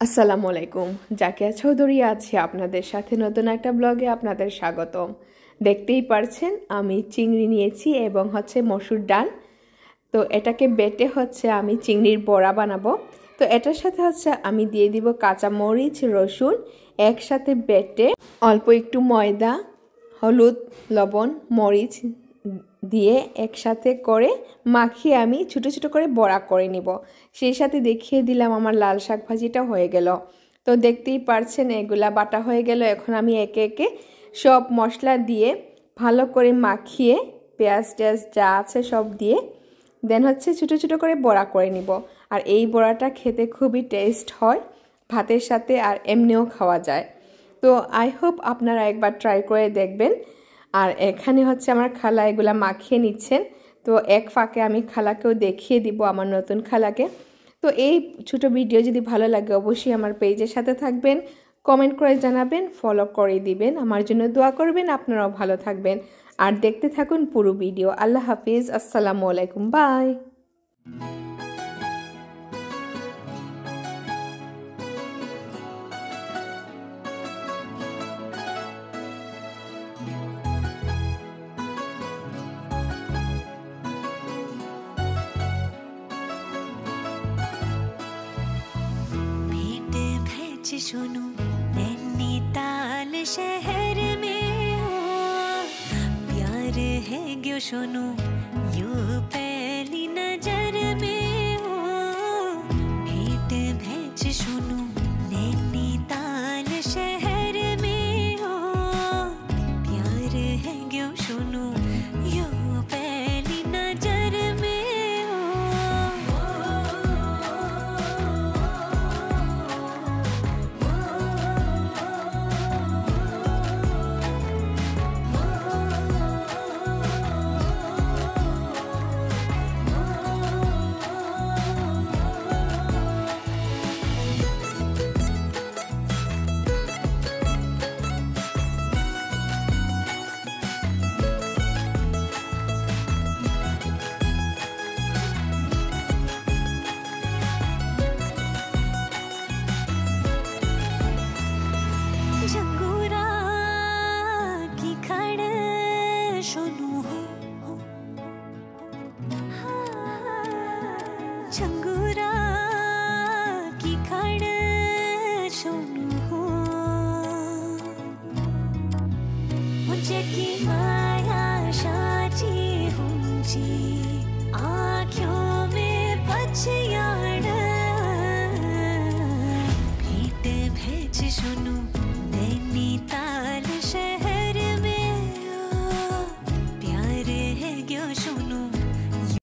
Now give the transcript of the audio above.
আসসালামু আলাইকুম, জাকিয়া চৌধুরী আছি আপনাদের সাথে নতুন একটা ব্লগে আপনাদের স্বাগতম। দেখতেই পারছেন আমি চিংড়ি নিয়েছি এবং মসুর ডাল। তো এটাকে বেটে আমি চিংড়ির বড়া বানাবো। তো এটার সাথে আমি দিয়ে দিব কাঁচা মরিচ, রসুন একসাথে বেটে অল্প একটু ময়দা, হলুদ, লবণ, মরিচ দিয়ে একসাথে করে মাখিয়ে আমি ছোট ছোট করে বড়া করে নিব। সেই সাথে দেখিয়ে দিলাম আমার লাল শাক ভাজিটা হয়ে গেল। তো দেখতেই পারছেন এগুলা বাটা হয়ে গেল। এখন আমি একে একে সব মশলা দিয়ে ভালো করে মাখিয়ে পেঁয়াজ টেয়াজ যা আছে সব দিয়ে দেন ছোট ছোট করে বড়া করে নিব। আর এই বড়াটা খেতে খুবই টেস্ট হয় ভাতের সাথে, আর এমনিও খাওয়া যায়। তো আই হোপ আপনারা একবার ট্রাই করে দেখবেন। আর এখানে আমার খালা এগুলা মাখিয়ে নিচ্ছেন। তো এক ফাঁকে আমি খালাকেও দেখিয়ে দিব, আমার নতুন খালাকে। তো এই ছোট ভিডিও যদি ভালো লাগে অবশ্যই আমার পেজের সাথে থাকবেন, কমেন্ট করে জানাবেন, ফলো করে দিবেন, আমার জন্য দোয়া করবেন। আপনারাও ভালো থাকবেন আর দেখতে থাকুন পুরো ভিডিও। আল্লাহ হাফিজ, আসসালামু আলাইকুম, বাই। सुनो नैनीताल शहर में हो प्यार है क्यों सुनो यू पहली नजर में हो भेंट भेज सुनो नैनीताल शहर में हो प्यार है क्यों सुनो यू पहली नजर में झंगूरा की खड़ सुनू हो झंगूरा की खड़ सुनू हो मुझे की माया साची हुंची आँखों में पछयाड़ भेंट भेज सुनू